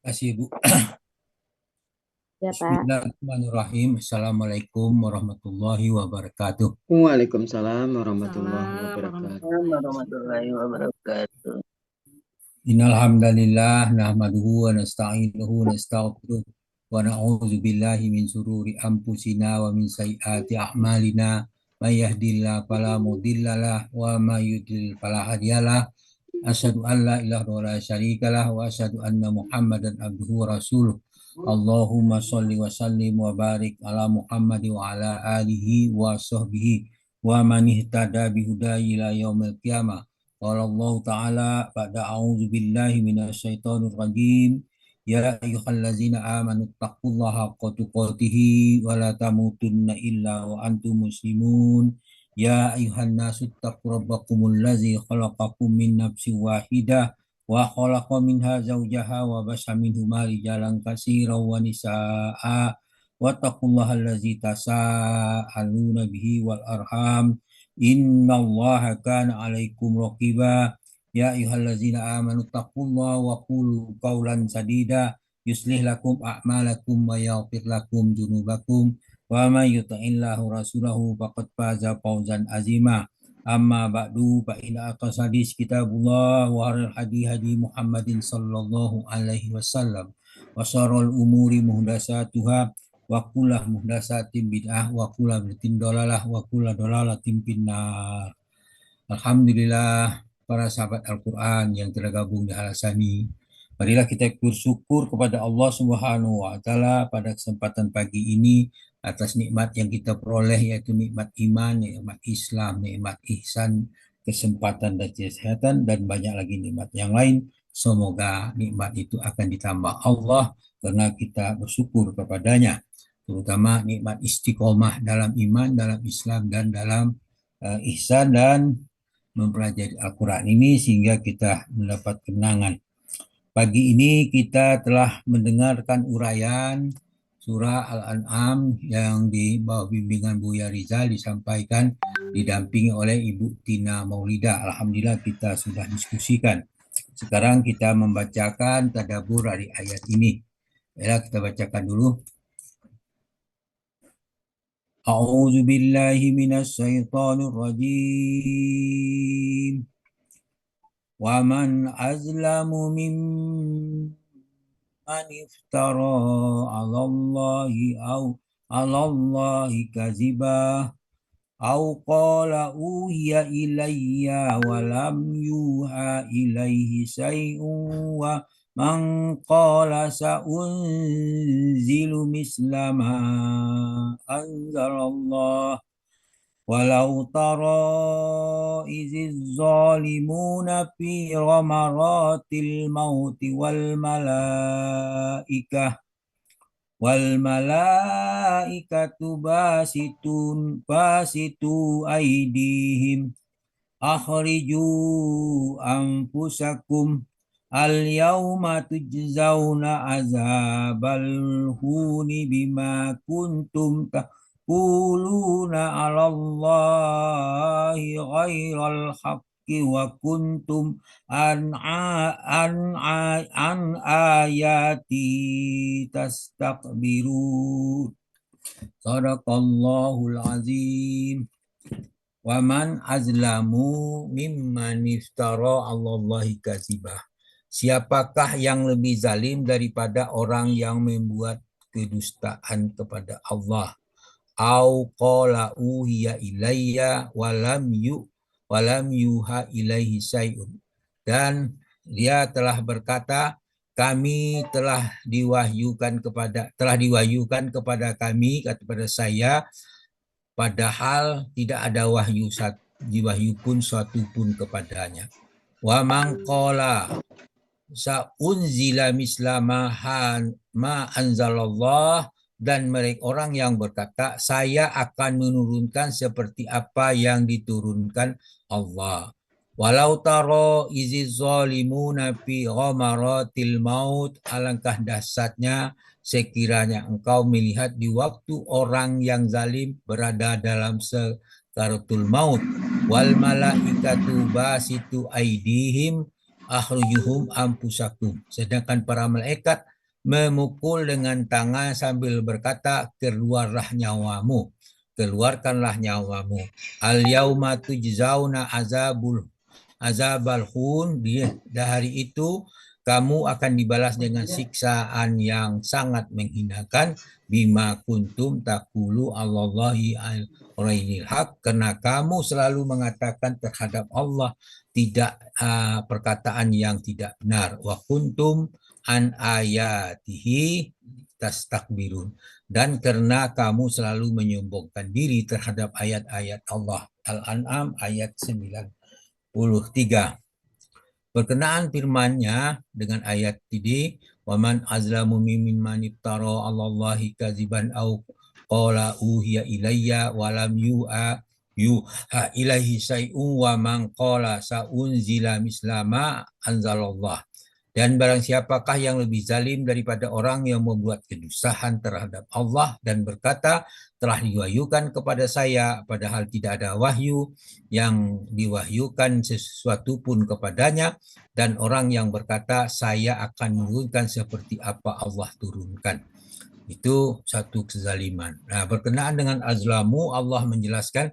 Kasih Bu. Ya, Pak. Bismillahirrahmanirrahim. Assalamualaikum warahmatullahi wabarakatuh. Waalaikumsalam warahmatullahi Salam wabarakatuh. warahmatullahi wabarakatuh. Innal hamdalillah nahmaduhu wa nasta'inuhu wa nastaghfiruh wa na'udzu billahi min shururi anfusina wa min sayyiati a'malina. May yahdihillahu fala mudhillalah wa may yudlil fala hadiyalah. Asyhadu an la ilaha wa la syarikalah wa asyhadu anna Muhammadan abduhu wa rasuluh. Allahumma sholli wa sallim wa barik ala Muhammad wa ala alihi wa sahbihi wa man ihtada bihudaya ila yaumil qiyamah. Qala Allah Ta'ala ba'da a'udzu billahi minasyaitonir rajim. Ya ayyuhallazina amanu taqullaha haqqa tuqatih wa la tamutunna illa wa antum muslimun. Ya ayuhan nasu taqu rabbakumul ladzi khalaqakum min nafsin wahidah wa khalaqa minha zawjaha wa basa minhuma rijalan katsiran wa nisaa'a wattaqullaha allazi tasaaluna bihi wal arham innallaha kana 'alaikum raqiba. Ya ayyuhallazina amanu taqullaha wa qulu qawlan sadida yuslih lakum a'malakum wa yaghfir lakum dzunubakum wa may yuti'illahu rasulahu faqad faza fawzan azima. Amma ba'du fa inna aqsadis kitabullah wa haril hadi Muhammadin sallallahu alaihi wasallam wa syarrul umuri muhdatsatuha wa kullu muhdatsatin bid'ah wa kullu bid'atin dalalah wa kullu dalalatin finnar. Alhamdulillah para sahabat Al-Quran yang tergabung di Halasani. Marilah kita bersyukur kepada Allah Subhanahu wa Ta'ala pada kesempatan pagi ini atas nikmat yang kita peroleh, yaitu nikmat iman, nikmat Islam, nikmat ihsan, kesempatan dan kesehatan, dan banyak lagi nikmat yang lain. Semoga nikmat itu akan ditambah Allah karena kita bersyukur kepadanya, terutama nikmat istiqomah dalam iman, dalam Islam, dan dalam ihsan dan mempelajari Al-Quran ini sehingga kita mendapat kenangan. Pagi ini kita telah mendengarkan uraian surah Al-An'am yang di bawah bimbingan Buya Rizal disampaikan didampingi oleh Ibu Tina Maulida. Alhamdulillah kita sudah diskusikan. Sekarang kita membacakan tadabbur dari ayat ini. Ya, kita bacakan dulu. A'udzu billahi minasy syaithanir rajim. Wa man azlamu mimman iftara 'ala Allahi kaziba aw qala uhiya ilayya wa lam yuha ilayhi syai'un wa man qala sa'unzilu misla ma anzalallah walau tara iziz zalimuna fi ghamaratil mauti wal malaikatu basitu aidihim akhriju anfusakum al yauma tujzauna azabal huni bima kuntum taquluna 'alallahi ghairal haqqi wa kuntum an ayati tastakbirun. Sadaqallahul azim. Wa man azlamu mimman iftara 'alallahi kadzibah. Siapakah yang lebih zalim daripada orang yang membuat kedustaan kepada Allah? Au qala uhiya ilayya walam yuha ilaihi syai'un. Dan dia telah berkata, kami telah diwahyukan kepada kami, kepada saya, padahal tidak ada wahyu pun suatu pun kepadanya. Wa man qala sa'unzila misla ma anzalallah, dan mereka orang yang berkata saya akan menurunkan seperti apa yang diturunkan Allah. Walau taro iziz zalimuna fi ghamaratil maut, alangkah dahsyatnya sekiranya engkau melihat di waktu orang yang zalim berada dalam sekaratul maut. Wal malaikatu basitu aidihim akhrijuhum anfusakum, sedangkan para malaikat memukul dengan tangan sambil berkata, keluarlah nyawamu, keluarkanlah nyawamu. Al-yauma tujzauna azabal hun, di hari itu kamu akan dibalas dengan siksaan yang sangat menghinakan, bima kuntum takulu Allahi al-ghairil haq, karena kamu selalu mengatakan terhadap Allah tidak perkataan yang tidak benar. Wa kuntum an ayatihi tastakbirun, dan karena kamu selalu menyombongkan diri terhadap ayat-ayat Allah. Al-An'am ayat 93. Berkenaan firman-Nya dengan ayat ini, waman azlamu mimman iftara 'alallahi kadziban au qala uhiya ilayya wa lam yuha ilaihi syai'un wa man qala saunzila mislama anzalallah. Dan barang siapakah yang lebih zalim daripada orang yang membuat kedustaan terhadap Allah dan berkata, telah diwahyukan kepada saya, padahal tidak ada wahyu yang diwahyukan sesuatu pun kepadanya, dan orang yang berkata, saya akan menurunkan seperti apa Allah turunkan. Itu satu kezaliman. Nah, berkenaan dengan azlamu, Allah menjelaskan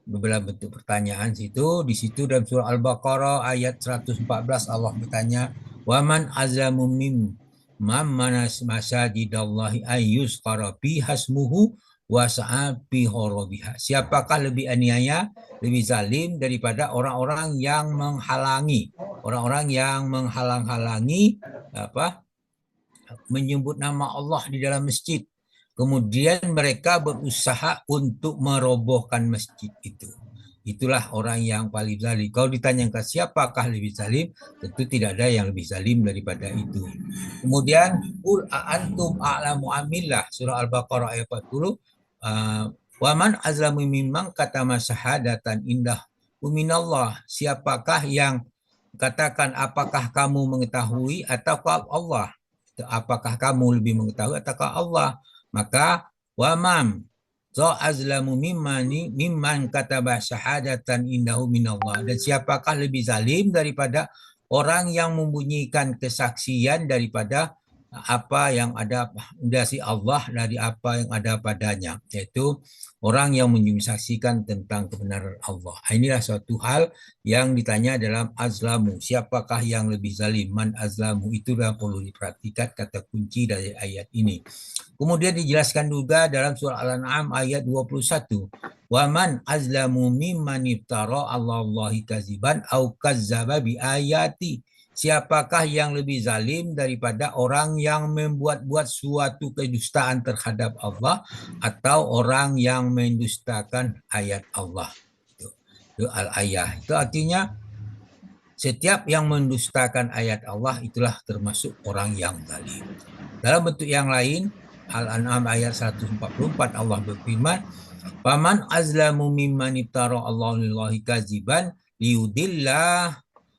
beberapa bentuk pertanyaan situ. Di situ dalam surah Al-Baqarah ayat 114 Allah bertanya, "Waman azlamu mimman manas masajidallahi ayyuzqara bi hasmuhu wa sa'a bi harabiha." Siapakah lebih aniaya, lebih zalim daripada orang-orang yang menghalangi, menghalang-halangi menyebut nama Allah di dalam masjid. Kemudian mereka berusaha untuk merobohkan masjid itu. Itulah orang yang paling zalim. Kalau ditanyakan siapakah lebih zalim, tentu tidak ada yang lebih zalim daripada itu. Kemudian, Qul a'antum a'lamu amillah, surah Al-Baqarah ayat 40. Waman azlamu mimman katama syahadatan indah minallah. Siapakah yang katakan apakah kamu mengetahui ataukah Allah? Apakah kamu lebih mengetahui ataukah Allah? Maka wamam azlamu mimman kataba syahadatan indahu minallah. Dan siapakah lebih zalim daripada orang yang membunyikan kesaksian daripada apa yang ada dari Allah, dari apa yang ada padanya, yaitu orang yang menyaksikan tentang kebenaran Allah. Inilah suatu hal yang ditanya dalam azlamu, siapakah yang lebih zalim, man azlamu, itulah perlu diperhatikan kata kunci dari ayat ini. Kemudian dijelaskan juga dalam surah Al-An'am ayat 21, waman azlamu mimman iftara 'alallahi kadziban au kazzaba bi ayati. Siapakah yang lebih zalim daripada orang yang membuat-buat suatu kedustaan terhadap Allah atau orang yang mendustakan ayat Allah. Itu al-ayah. Itu artinya setiap yang mendustakan ayat Allah itulah termasuk orang yang zalim. Dalam bentuk yang lain, Al-An'am ayat 144 Allah berfirman, "Faman azlamu mimman iftara 'alallahi kadziban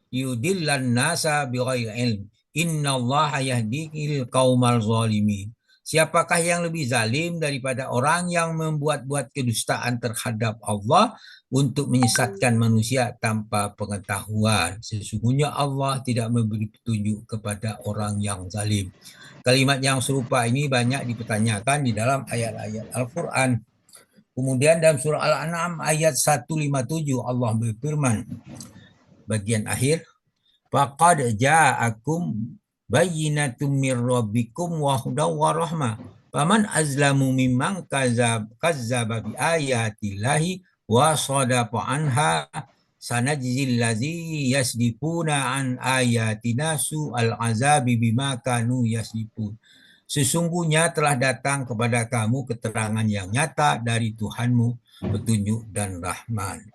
yudillan nasa bighairi ilm. Innallaha yahdil qaumal zalimin." Siapakah yang lebih zalim daripada orang yang membuat-buat kedustaan terhadap Allah untuk menyesatkan manusia tanpa pengetahuan? Sesungguhnya Allah tidak memberi petunjuk kepada orang yang zalim. Kalimat yang serupa ini banyak dipertanyakan di dalam ayat-ayat Al-Quran. Kemudian dalam surah Al-An'am ayat 157 Allah berfirman, bagian akhir, faqad ja'akum bayyinatum mir rabbikum wa hudaw wa rahmah. Faman azlamu mimman kazzaba bi ayatillahi wa sadaqa anha sanajzil ladzi yasdifuna an ayatina su'al azabi bima kanu yasdifun. Sesungguhnya telah datang kepada kamu keterangan yang nyata dari Tuhanmu, petunjuk dan rahman.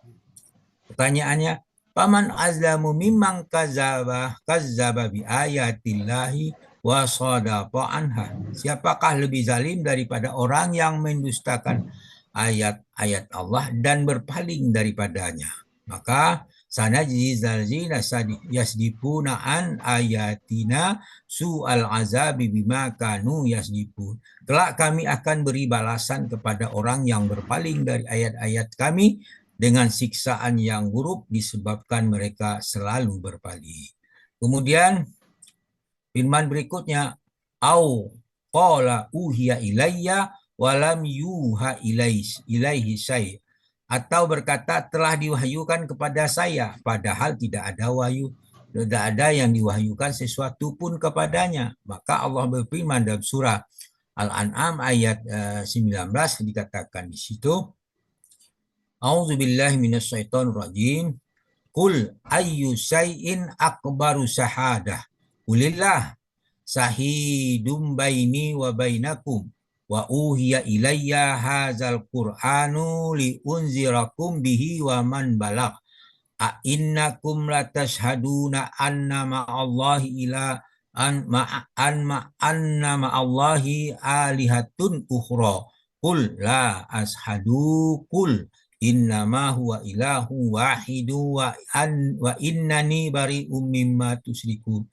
Pertanyaannya, paman azlamu mimman kazzaba bi ayatillahi wa sadaqa anha. Siapakah lebih zalim daripada orang yang mendustakan ayat-ayat Allah dan berpaling daripadanya? Maka sanajzi zalzina yasdifuna an ayatina su'al azabi bima kanu yasdifun. Kelak kami akan beri balasan kepada orang yang berpaling dari ayat-ayat kami dengan siksaan yang buruk disebabkan mereka selalu berpaling. Kemudian firman berikutnya, au qala uhiya ilayya walam yuha ilaihi syai', atau berkata telah diwahyukan kepada saya padahal tidak ada wahyu, tidak ada yang diwahyukan sesuatu pun kepadanya. Maka Allah berfirman dalam surah Al-An'am ayat 19 dikatakan di situ, A'udzubillahi minasyaitonir rajim. Qul ayyu syai'in akbaru syahadah. Qulillah sahidum baini wa bainakum wa uhiya ilayya hadzal qur'anu li unzirakum bihi wa man balagh. A innakum latashhaduna anna ma'allahi ila anna ma'allahi alihatun ukhra. Qul la ashadu qul innama huwa ilahu wahidu wa innani bari'um mimma tusyrikun.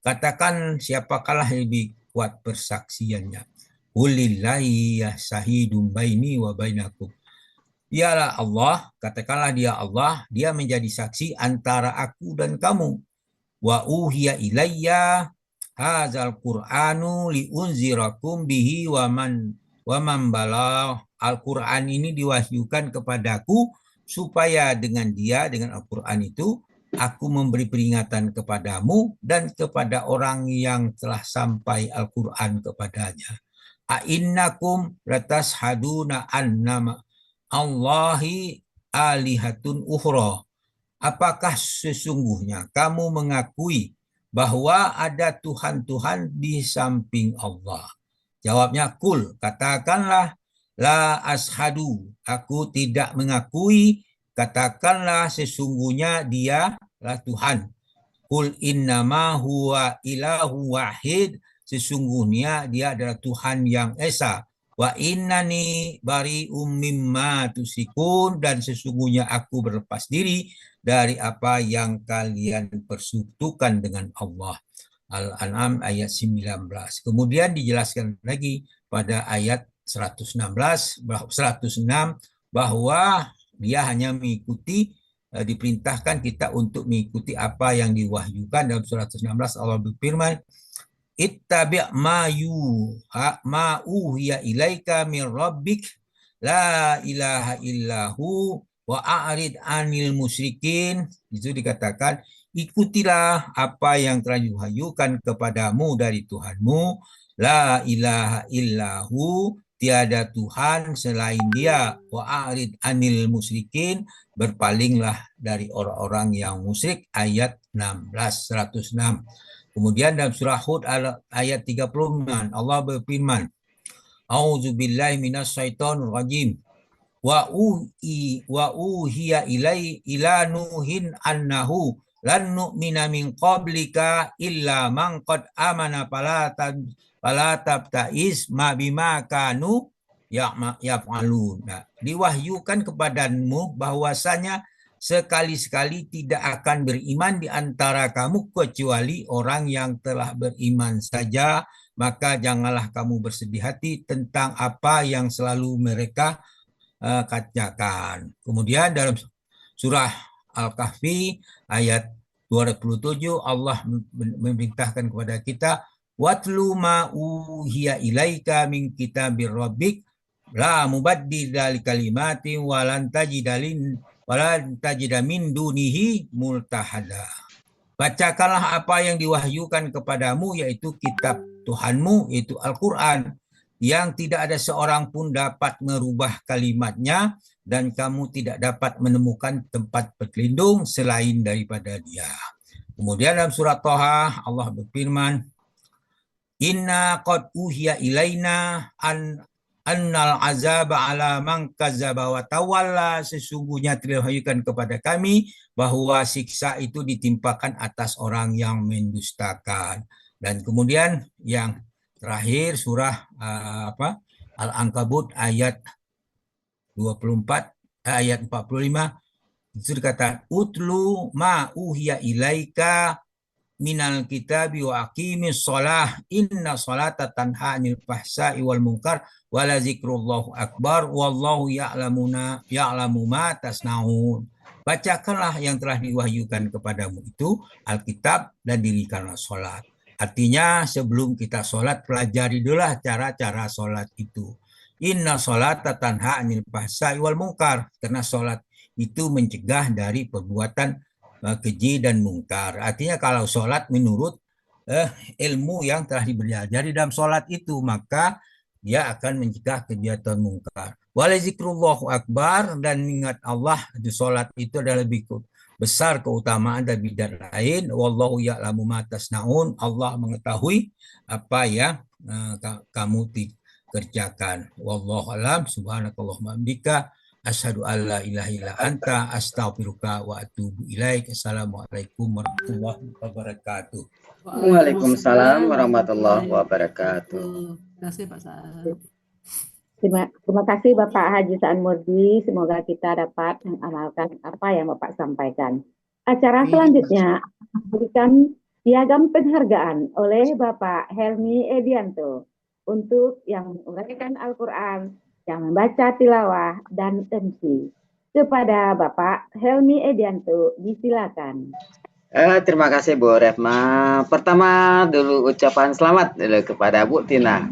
Katakan siapakah lebih kuat persaksiannya. Qulillahi syahidum baini wa bainakum. Dialah Allah, katakanlah dia Allah, dia menjadi saksi antara aku dan kamu. Wa uhiya ilayya hadzal qur'anu liunzirakum bihi wa man balagh. Al-Qur'an ini diwahyukan kepadaku supaya dengan dia, dengan Al-Qur'an itu, aku memberi peringatan kepadamu dan kepada orang yang telah sampai Al-Qur'an kepadanya. A'innakum latashhaduna annama Allahi alihatun ukhra. Apakah sesungguhnya kamu mengakui bahwa ada Tuhan-Tuhan di samping Allah? Jawabnya kul, katakanlah la ashadu, aku tidak mengakui, katakanlah sesungguhnya dialah Tuhan. Kul innama huwa ilahu wahid, sesungguhnya dia adalah Tuhan yang esa. Wa innani bari'um mimma tusyrikun, dan sesungguhnya aku berlepas diri dari apa yang kalian persekutukan dengan Allah. Al-An'am ayat 19. Kemudian dijelaskan lagi pada ayat 106 bahwa dia hanya mengikuti, diperintahkan kita untuk mengikuti apa yang diwahyukan. Dalam surat 116 Allah berfirman, ittabi' ma uhiya ilaika min rabbik la ilaha illahu wa a'rid anil musyrikin. Itu dikatakan, ikutilah apa yang telah diwahyukan kepadamu dari Tuhanmu, la ilaha illahu, tiada Tuhan selain dia, wa a'rid anil musyrikin, berpalinglah dari orang-orang yang musyrik. Ayat 106. Kemudian dalam surah Hud ayat 39 Allah berfirman, A'udzubillahi minasyaitonir rajim. Wa uhiya ila nuhin annahu lan nu'mina min qablika illa man qad amana fala tabta'is ma bima kanu yaf'alun. Nah, diwahyukan kepadamu bahwasanya sekali-sekali tidak akan beriman di antara kamu kecuali orang yang telah beriman saja, maka janganlah kamu bersedih hati tentang apa yang selalu mereka katakan. Kemudian dalam surah Al-Kahfi ayat 27 Allah memerintahkan kepada kita, watlu ma uhiya ilaika min kitabir rabbik la mubaddila likalimatin walan tajida min dunihi multahada. Bacakanlah apa yang diwahyukan kepadamu, yaitu kitab Tuhanmu, yaitu Al-Quran, yang tidak ada seorang pun dapat merubah kalimatnya, dan kamu tidak dapat menemukan tempat berlindung selain daripada dia. Kemudian dalam surat Thaha Allah berfirman, Inna qad uhiya ilaina annal azaba ala man kadzaba wa tawalla, sesungguhnya telah diwahyukan kepada kami bahwa siksa itu ditimpakan atas orang yang mendustakan. Dan kemudian yang terakhir surah Al-Ankabut ayat 24 ayat 45 itu dikatakan, utlu ma uhiya ilaika minal kitabi wa aqimis shalah inna sholata tanha 'anil fahsya'i wal munkar wala zikrullahu akbar wallahu ya'lamu ma tasnaun. Bacakanlah yang telah diwahyukan kepadamu itu Alkitab dan dirikanlah sholat. Artinya sebelum kita sholat, pelajari dulu cara-cara sholat itu. Inna sholata tanha anil fahsya'i wal munkar. Karena sholat itu mencegah dari perbuatan keji dan mungkar. Artinya kalau sholat menurut ilmu yang telah dipelajari dalam sholat itu, maka dia akan mencegah kegiatan mungkar. Walazikrullahu akbar, dan ingat Allah di sholat itu adalah lebih besar keutamaan dan bidat lain. Wallahu ya'lamu ma tasnaun. Allah mengetahui apa yang kamu kerjakan. Wallahu alam. Subhanakallahumma bika asyhadu an la ilaha illa anta astaghfiruka wa atubu ilaik. Assalamualaikum warahmatullahi wabarakatuh. Waalaikumsalam warahmatullahi wabarakatuh. Terima kasih Pak Sa'ad. Terima kasih Bapak Haji Sa'an Murdi. Semoga kita dapat mengamalkan apa yang Bapak sampaikan. Acara selanjutnya memberikan piagam penghargaan oleh Bapak Helmi Edianto untuk yang menguraikan Al-Quran, yang membaca tilawah, dan MC. Kepada Bapak Helmi Edianto, disilakan. Terima kasih Bu Retma. Pertama dulu ucapan selamat dulu kepada Bu Tina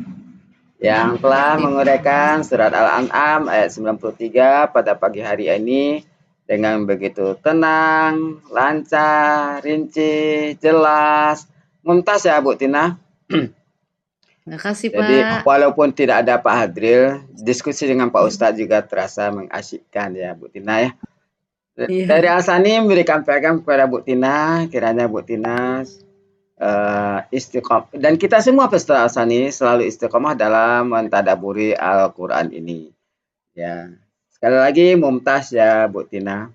yang telah menguraikan surat Al-An'am ayat 93 pada pagi hari ini dengan begitu tenang, lancar, rinci, jelas, mumtaz ya Bu Tina. Terima kasih Jadi Pak. walaupun tidak ada Pak Hadril, diskusi dengan Pak Ustadz juga terasa mengasyikkan ya Bu Tina ya. Dari Asani memberikan piagam kepada Bu Tina, kiranya Bu Tina istiqomah, dan kita semua peserta Asani selalu istiqomah dalam mentadaburi Al-Quran ini. Ya, sekali lagi mumtaz ya Bu Tina.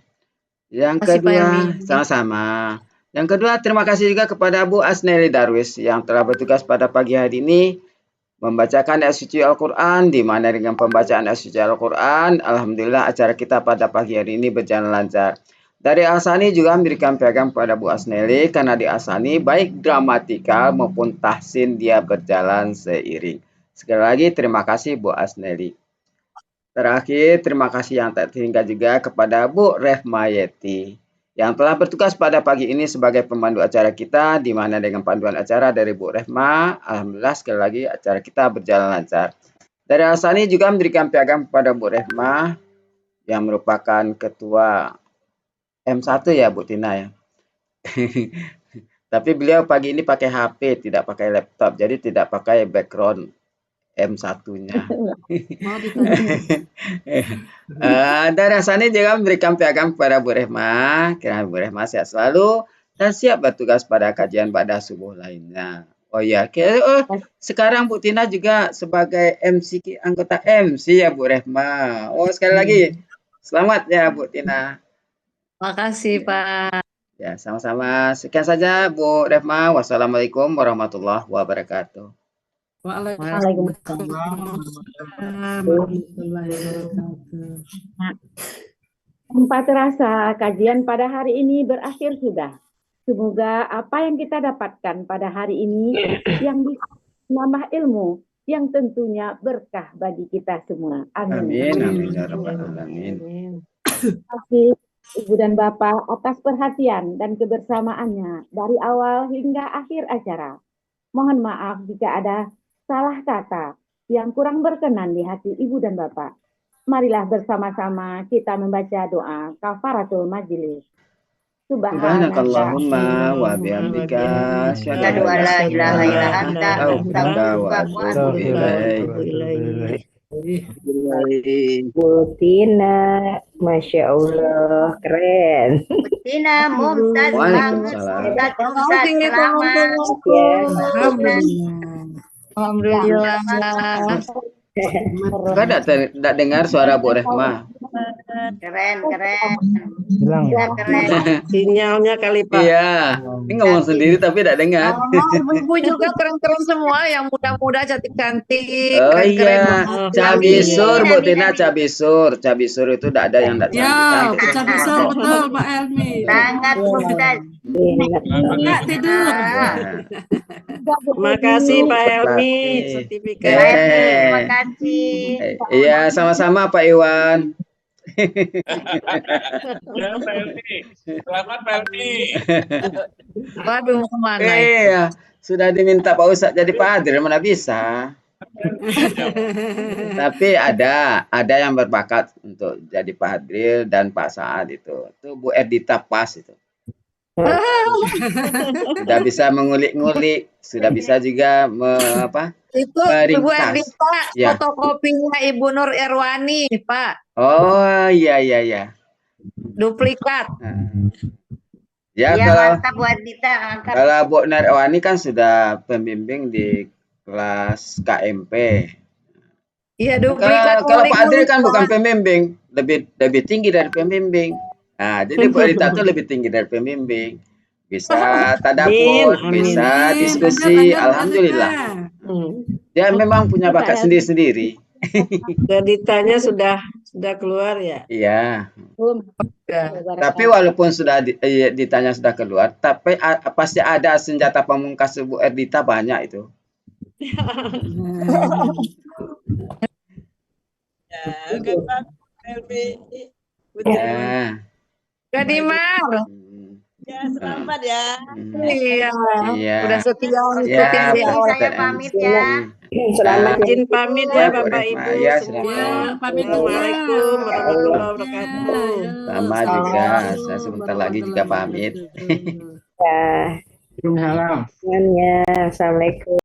Yang kedua, sama-sama. Yang kedua, terima kasih juga kepada Bu Asneli Darwis yang telah bertugas pada pagi hari ini membacakan ayat suci Al-Quran, di mana dengan pembacaan ayat suci Al-Quran, alhamdulillah acara kita pada pagi hari ini berjalan lancar. Dari Asani juga memberikan piagam kepada Bu Asneli, karena di Asani baik gramatikal maupun tahsin dia berjalan seiring. Sekali lagi terima kasih Bu Asneli. Terakhir, terima kasih yang tak terhingga juga kepada Bu Rehmayeti yang telah bertugas pada pagi ini sebagai pemandu acara kita, di mana dengan panduan acara dari Bu Rehma, alhamdulillah sekali lagi acara kita berjalan lancar. Dari Asani juga memberikan piagam kepada Bu Rehma yang merupakan ketua M1 ya Bu Tina ya. Tapi beliau pagi ini pakai HP, tidak pakai laptop, jadi tidak pakai background M1-nya. Dari Asani juga memberikan piagam kepada Bu Rehma, kiranya Bu Rehma sehat selalu dan siap bertugas pada kajian pada subuh lainnya. Oh ya, sekarang Bu Tina juga sebagai MC, anggota MC ya Bu Rehma. Oh, sekali lagi selamat ya Bu Tina. Makasih Pak. Ya, sama-sama. Sekian saja Bu Rehma. Wassalamualaikum warahmatullahi wabarakatuh. Waalaikumsalam warahmatullahi wabarakatuh. Tanpa terasa, kajian pada hari ini berakhir sudah. Semoga apa yang kita dapatkan pada hari ini yang bisa menambah ilmu, yang tentunya berkah bagi kita semua. Amin. Amin, amin, ya rabbal alamin. Terima kasih Ibu dan Bapak atas perhatian dan kebersamaannya dari awal hingga akhir acara. Mohon maaf jika ada salah kata yang kurang berkenan di hati Ibu dan Bapak. Marilah bersama-sama kita membaca doa kafaratul majelis. Subhanakallahumma wa bihamdika asyhadu an la ilaha illa anta astaghfiruka wa atubu ilaik. Bu Tina, Masya Allah, keren. Tina, mumtaz banget. Alhamdulillah. Enggak tidak dengar suara Bu Rehma. Keren. Sinyalnya kali Pak. Iya, ini ngomong sendiri tapi tidak dengar. Ibu juga keren-keren semua, yang muda-muda cantik-cantik. Oh iya, cabisur Bu Tina, Amin. cabisur itu tidak ada yang tidak Ya, cantik. cabisur betul Pak Helmi. Sangat mumtaz. Enggak tidur. Terima Makasih Pak Helmi, sertifikat. Terima kasih. Iya, sama-sama Pak Iwan. Ya, Pak Elmi. Selamat, Pak Elmi. Waduh, mau kemana? Iya, sudah diminta Pak Ustadz jadi padri, mana bisa. Tapi ada yang berbakat untuk jadi padri dan Pak Saad itu. Itu Bu Erdita pas itu. Sudah bisa mengulik-ngulik, sudah bisa juga Itu Ibu meringkas. Erdita, Ya. fotokopinya Ibu Nur Erwani, Pak. Oh, iya. Duplikat. Ya, Iya, kalau mantap Bu Ardita. Mantap. kalau Bu Narwani kan sudah pembimbing di kelas KMP. Iya, duplikat. Kalau Pak Adri kan bukan ngulik-ngulik, pembimbing, lebih tinggi dari pembimbing. Nah, jadi Bu Erdita itu lebih tinggi dari pembimbing. Bisa tadabur, Amin, amin. bisa Amin. diskusi, Lanjut, alhamdulillah. Hmm. Dia memang punya bakat sendiri-sendiri. Arditanya sudah keluar ya. Iya. Ya. Tapi walaupun sudah ditanya sudah keluar, tapi pasti ada senjata pamungkas Bu Erdita banyak itu. Oke, Pak Elmi. Ya. Kak Dimar. Ya, selamat ya. Iya. Iya. Udah setia ngikutin Ya, dari Bu awal. Saya pamit ya. Selamat izin pamit ya Bu Bapak Risma. Ibu Ya, semua. silakan. Pamit Assalamualaikum warahmatullahi wabarakatuh. Sama juga, saya sebentar lagi juga pamit. Ya, Waalaikumsalam. Assalamualaikum.